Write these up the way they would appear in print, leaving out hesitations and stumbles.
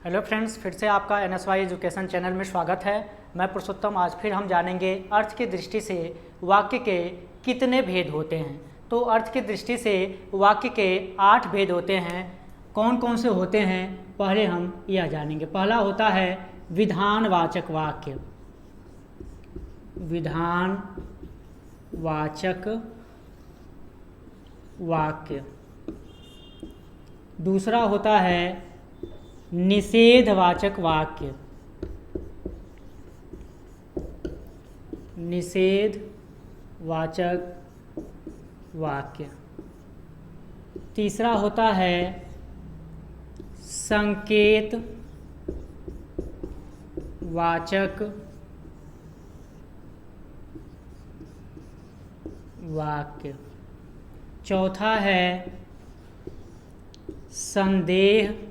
Hello friends, फिर से आपका NSY एजुकेशन चैनल में स्वागत है। मैं पुरुषोत्तम। आज फिर हम जानेंगे अर्थ की दृष्टि से वाक्य के कितने भेद होते हैं। तो अर्थ की दृष्टि से वाक्य के 8 भेद होते हैं। कौन कौन से होते हैं पहले हम यह जानेंगे। पहला होता है विधानवाचक वाक्य। विधानवाचक वाक्य। दूसरा होता है निषेधवाचक वाक्य। निषेधवाचक वाक्य। तीसरा होता है संकेतवाचक वाक्य। चौथा है संदेहवाचक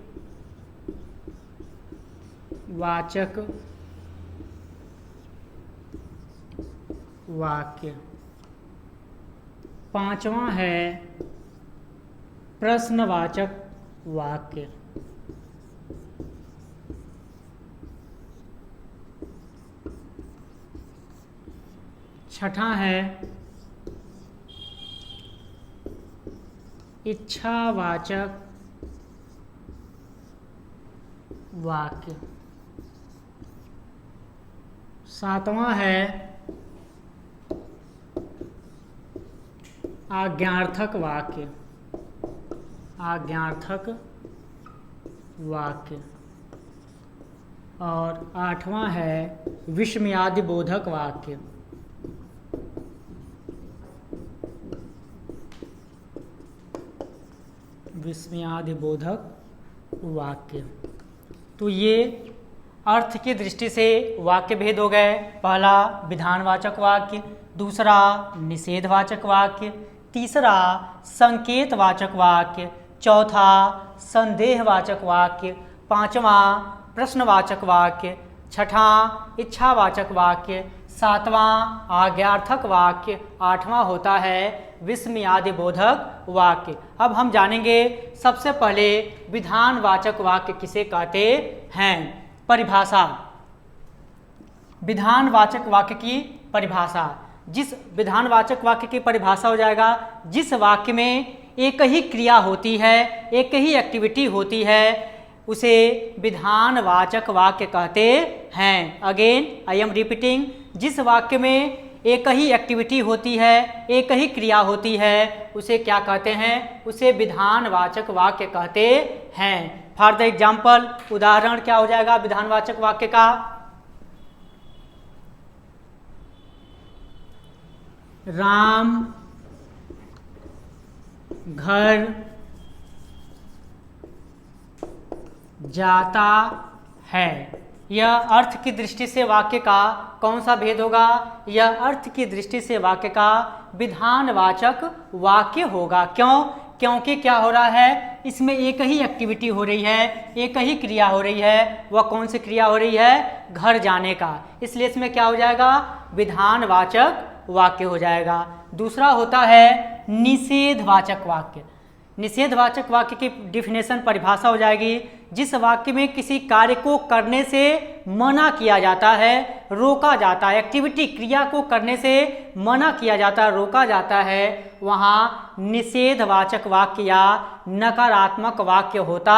वाक्य। पांचवा है प्रश्नवाचक वाक्य। छठा है इच्छावाचक वाक्य। सातवां है आज्ञार्थक वाक्य। आज्ञार्थक वाक्य। और आठवां है विस्मयादिबोधक वाक्य। विस्मयादिबोधक वाक्य। तो ये अर्थ की दृष्टि से वाक्य भेद हो गए। पहला विधानवाचक वाक्य, दूसरा निषेधवाचक वाक्य, तीसरा संकेतवाचक वाक्य, चौथा संदेहवाचक वाक्य, पांचवा प्रश्नवाचक वाक्य, छठा इच्छावाचक वाक्य, सातवां आज्ञार्थक वाक्य, आठवां होता है विस्मयादिबोधक वाक्य। अब हम जानेंगे सबसे पहले विधानवाचक वाक्य किसे कहते हैं। परिभाषा। विधानवाचक वाक्य की परिभाषा। जिस विधानवाचक वाक्य की परिभाषा हो जाएगा जिस वाक्य में एक ही क्रिया होती है, एक ही एक्टिविटी होती है, उसे विधानवाचक वाक्य कहते हैं। अगेन आई एम रिपीटिंग, जिस वाक्य में एक ही एक्टिविटी होती है, एक ही क्रिया होती है, उसे क्या कहते हैं? उसे विधानवाचक वाक्य कहते हैं। फॉर द एग्जाम्पल, उदाहरण क्या हो जाएगा विधानवाचक वाक्य का? राम घर जाता है। यह अर्थ की दृष्टि से वाक्य का कौन सा भेद होगा? यह अर्थ की दृष्टि से वाक्य का विधानवाचक वाक्य होगा। क्यों? क्योंकि क्या हो रहा है, इसमें एक ही एक्टिविटी हो रही है, एक ही क्रिया हो रही है। वह कौन सी क्रिया हो रही है? घर जाने का। इसलिए इसमें क्या हो जाएगा? विधानवाचक वाक्य हो जाएगा। दूसरा होता है निषेधवाचक वाक्य। निषेधवाचक वाक्य की डिफिनेशन परिभाषा हो जाएगी जिस वाक्य में किसी कार्य को करने से मना किया जाता है, रोका जाता है, एक्टिविटी क्रिया को करने से मना किया जाता है, रोका जाता है, वहाँ निषेधवाचक वाक्य या नकारात्मक वाक्य होता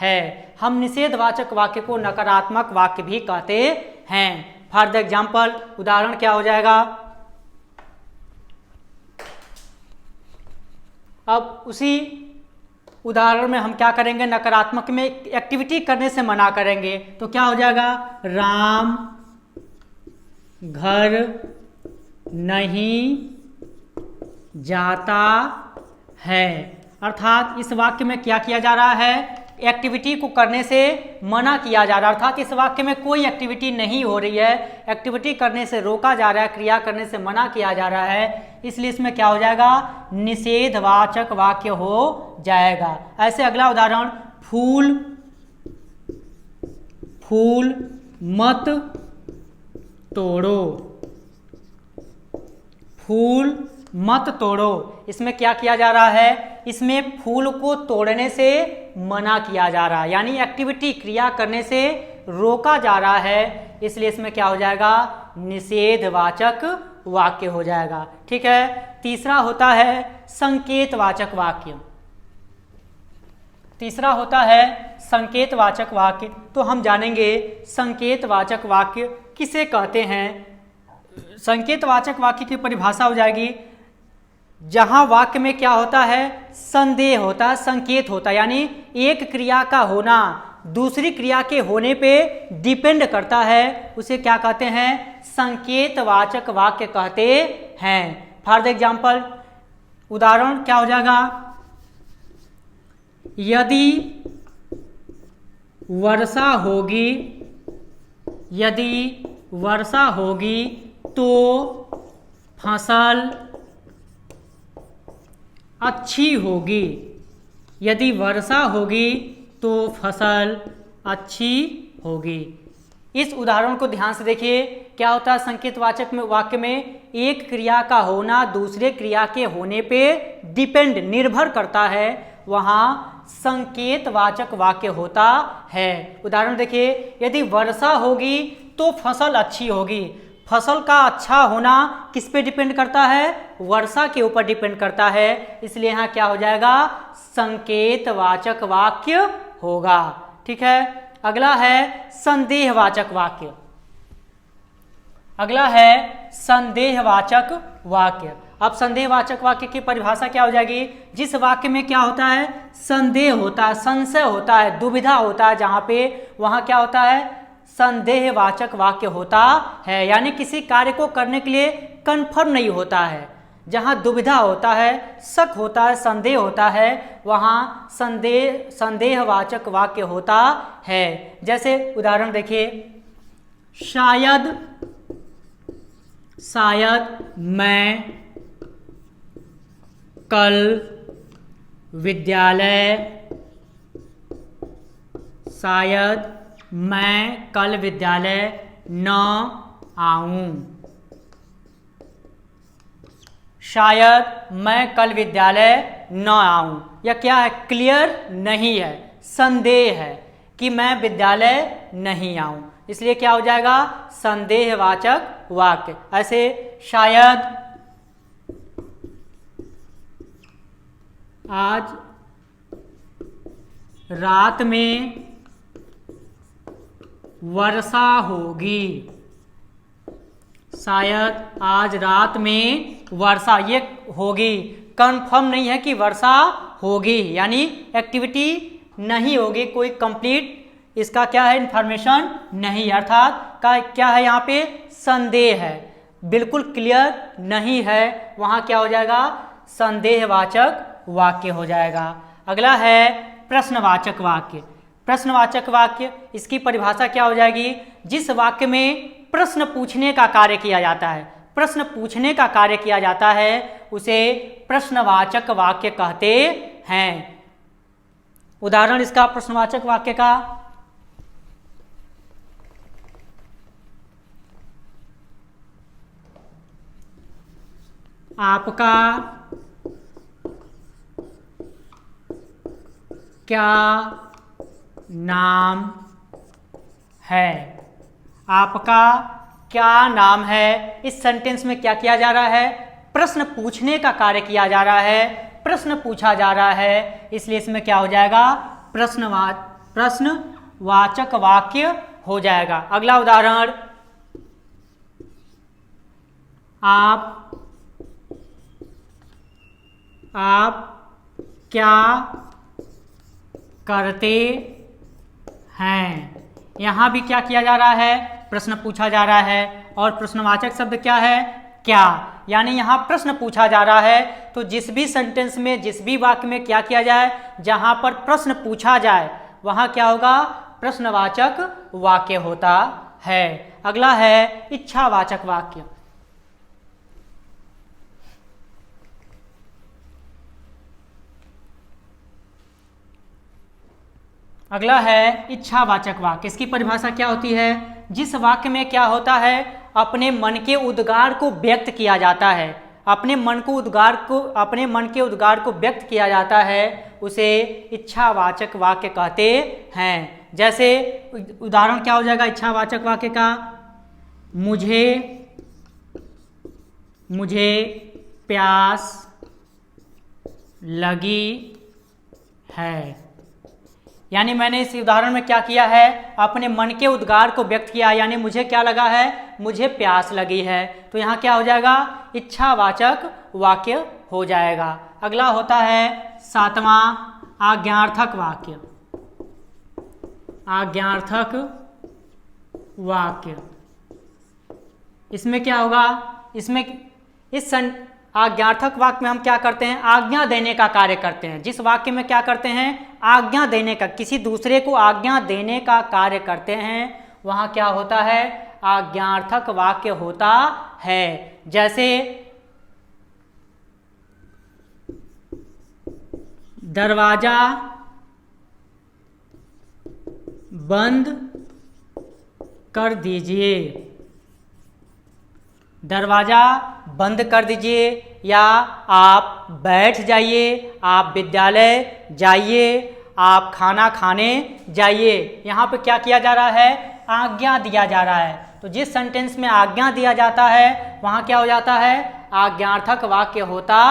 है। हम निषेधवाचक वाक्य को नकारात्मक वाक्य भी कहते हैं। फॉर द एग्जाम्पल, उदाहरण क्या हो जाएगा? अब उसी उदाहरण में हम क्या करेंगे? नकारात्मक में एक्टिविटी करने से मना करेंगे। तो क्या हो जाएगा? राम घर नहीं जाता है। अर्थात इस वाक्य में क्या किया जा रहा है? एक्टिविटी को करने से मना किया जा रहा है। अर्थात इस वाक्य में कोई एक्टिविटी नहीं हो रही है, एक्टिविटी करने से रोका जा रहा है, क्रिया करने से मना किया जा रहा है। इसलिए इसमें क्या हो जाएगा? निषेधवाचक वाक्य हो जाएगा। ऐसे अगला उदाहरण, फूल फूल मत तोड़ो। फूल मत तोड़ो। इसमें क्या किया जा रहा है, इसमें फूल को तोड़ने से मना किया जा रहा है, यानी एक्टिविटी क्रिया करने से रोका जा रहा है, इसलिए इसमें क्या हो जाएगा, निषेधवाचक वाक्य हो जाएगा। ठीक है। तीसरा होता है संकेतवाचक वाक्य। तीसरा होता है संकेतवाचक वाक्य। तो हम जानेंगे संकेतवाचक वाक्य किसे कहते हैं। संकेतवाचक वाक्य की परिभाषा हो जाएगी, जहां वाक्य में क्या होता है, संदेह होता है, संकेत होता है, यानी एक क्रिया का होना दूसरी क्रिया के होने पे डिपेंड करता है, उसे क्या कहते हैं, संकेतवाचक वाक्य कहते हैं। फॉर एग्जाम्पल, उदाहरण क्या हो जाएगा, यदि वर्षा होगी, यदि वर्षा होगी तो फसल अच्छी होगी। यदि वर्षा होगी तो फसल अच्छी होगी। इस उदाहरण को ध्यान से देखिए, क्या होता है, संकेतवाचक में वाक्य में एक क्रिया का होना दूसरे क्रिया के होने पे डिपेंड, निर्भर करता है, वहाँ संकेतवाचक वाक्य होता है। उदाहरण देखिए, यदि वर्षा होगी तो फसल अच्छी होगी। फसल का अच्छा होना किस पे डिपेंड करता है, वर्षा के ऊपर डिपेंड करता है, इसलिए यहाँ क्या हो जाएगा, संकेतवाचक वाक्य होगा। ठीक है। अगला है संदेहवाचक वाक्य। अगला है संदेहवाचक वाक्य। अब संदेहवाचक वाक्य की परिभाषा क्या हो जाएगी, जिस वाक्य में क्या होता है, संदेह होता है, संशय होता है, दुविधा होता है, जहां पे वहां क्या होता है, संदेहवाचक वाक्य होता है, यानी किसी कार्य को करने के लिए कंफर्म नहीं होता है। जहां दुविधा होता है, शक होता है, संदेह होता है, वहां संदेहवाचक वाक्य होता है। जैसे उदाहरण देखिए, शायद मैं कल विद्यालय, शायद मैं कल विद्यालय न आऊं। शायद मैं कल विद्यालय न आऊं, यह क्या है, क्लियर नहीं है, संदेह है कि मैं विद्यालय नहीं आऊं, इसलिए क्या हो जाएगा, संदेहवाचक वाक्य। ऐसे शायद आज रात में वर्षा होगी। शायद आज रात में वर्षा, ये होगी, कंफर्म नहीं है कि वर्षा होगी, यानी एक्टिविटी नहीं होगी, कोई कंप्लीट इसका क्या है, इंफॉर्मेशन नहीं, अर्थात का क्या है, यहाँ पे संदेह है, बिल्कुल क्लियर नहीं है, वहाँ क्या हो जाएगा, संदेहवाचक वाक्य हो जाएगा। अगला है प्रश्नवाचक वाक्य। प्रश्नवाचक वाक्य, इसकी परिभाषा क्या हो जाएगी, जिस वाक्य में प्रश्न पूछने का कार्य किया जाता है, प्रश्न पूछने का कार्य किया जाता है, उसे प्रश्नवाचक वाक्य कहते हैं। उदाहरण इसका प्रश्नवाचक वाक्य का, आपका क्या नाम है। आपका क्या नाम है, इस सेंटेंस में क्या किया जा रहा है, प्रश्न पूछने का कार्य किया जा रहा है, प्रश्न पूछा जा रहा है, इसलिए इसमें क्या हो जाएगा, प्रश्नवाचक वाक्य हो जाएगा। अगला उदाहरण, आप क्या करते हैं। यहाँ भी क्या किया जा रहा है, प्रश्न पूछा जा रहा है, और प्रश्नवाचक शब्द क्या है, क्या, यानी यहाँ प्रश्न पूछा जा रहा है, तो जिस भी सेंटेंस में, जिस भी वाक्य में क्या किया जाए, जहाँ पर प्रश्न पूछा जाए वहाँ क्या होगा, प्रश्नवाचक वाक्य होता है। अगला है इच्छावाचक वाक्य। अगला है इच्छावाचक वाक्य। इसकी परिभाषा क्या होती है, जिस वाक्य में क्या होता है, अपने मन के उद्गार को व्यक्त किया जाता है, अपने मन के उद्गार को व्यक्त किया जाता है उसे इच्छावाचक वाक्य कहते हैं। जैसे उदाहरण क्या हो जाएगा इच्छावाचक वाक्य का, मुझे प्यास लगी है। यानी मैंने इस उदाहरण में क्या किया है, अपने मन के उद्गार को व्यक्त किया, यानी मुझे क्या लगा है, मुझे प्यास लगी है। तो यहाँ क्या हो जाएगा, इच्छावाचक वाक्य हो जाएगा। अगला होता है 7वां आज्ञार्थक वाक्य। आज्ञार्थक वाक्य, इसमें क्या होगा, आज्ञार्थक वाक्य में हम क्या करते हैं, आज्ञा देने का कार्य करते हैं। जिस वाक्य में क्या करते हैं, आज्ञा देने का, किसी दूसरे को आज्ञा देने का कार्य करते हैं, वहाँ क्या होता है, आज्ञार्थक वाक्य होता है। जैसे दरवाजा बंद कर दीजिए, दरवाजा बंद कर दीजिए, या आप बैठ जाइए, आप विद्यालय जाइए, आप खाना खाने जाइए। यहाँ पे क्या किया जा रहा है, आज्ञा दिया जा रहा है। तो जिस सेंटेंस में आज्ञा दिया जाता है वहाँ क्या हो जाता है, आज्ञार्थक वाक्य होता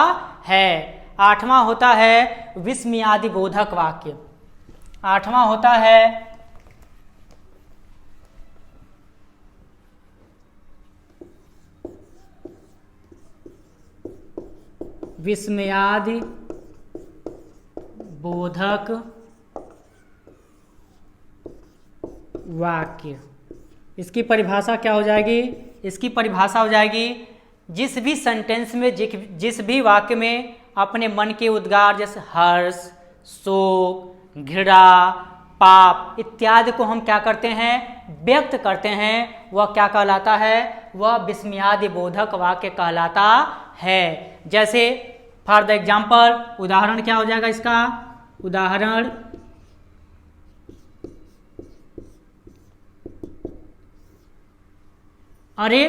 है। 8वां होता है विस्मयादि बोधक वाक्य। 8वां होता है विस्मयादि बोधक वाक्य। इसकी परिभाषा क्या हो जाएगी, इसकी परिभाषा हो जाएगी, जिस भी सेंटेंस में, जिस भी वाक्य में अपने मन के उद्गार जैसे हर्ष, शोक, घृणा, पाप इत्यादि को हम क्या करते हैं, व्यक्त करते हैं, वह क्या कहलाता है, वह विस्मयादि बोधक वाक्य कहलाता है। जैसे फॉर द एग्जाम्पल, उदाहरण क्या हो जाएगा इसका, उदाहरण अरे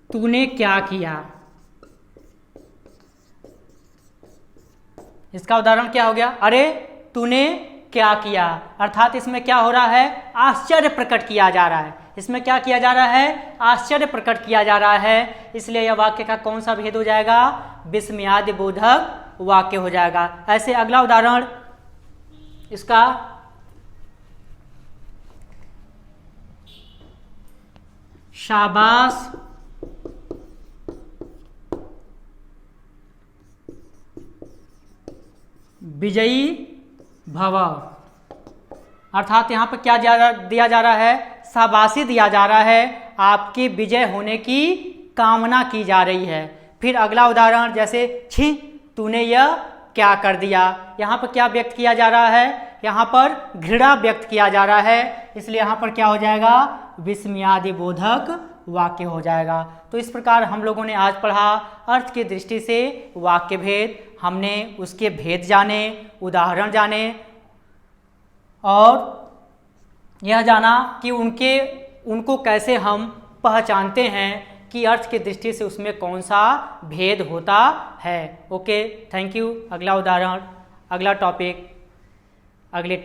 तूने क्या किया। इसका उदाहरण क्या हो गया, अरे तूने क्या किया। अर्थात इसमें क्या हो रहा है, आश्चर्य प्रकट किया जा रहा है। इसमें क्या किया जा रहा है, आश्चर्य प्रकट किया जा रहा है। इसलिए यह वाक्य का कौन सा भेद हो जाएगा, विस्मयादि बोधक वाक्य हो जाएगा। ऐसे अगला उदाहरण इसका, शाबाश विजयी भव। अर्थात यहाँ पर क्या दिया जा रहा है, शाबाशी दिया जा रहा है, आपकी विजय होने की कामना की जा रही है। फिर अगला उदाहरण जैसे छी तूने यह क्या कर दिया। यहाँ पर क्या व्यक्त किया जा रहा है, यहाँ पर घृणा व्यक्त किया जा रहा है। इसलिए यहाँ पर क्या हो जाएगा, विस्मयादि बोधक वाक्य हो जाएगा। तो इस प्रकार हम लोगों ने आज पढ़ा अर्थ की दृष्टि से वाक्य भेद। हमने उसके भेद जाने, उदाहरण जाने और यह जाना कि उनको कैसे हम पहचानते हैं कि अर्थ की दृष्टि से उसमें कौन सा भेद होता है। Okay, thank you. अगला उदाहरण, अगला टॉपिक अगले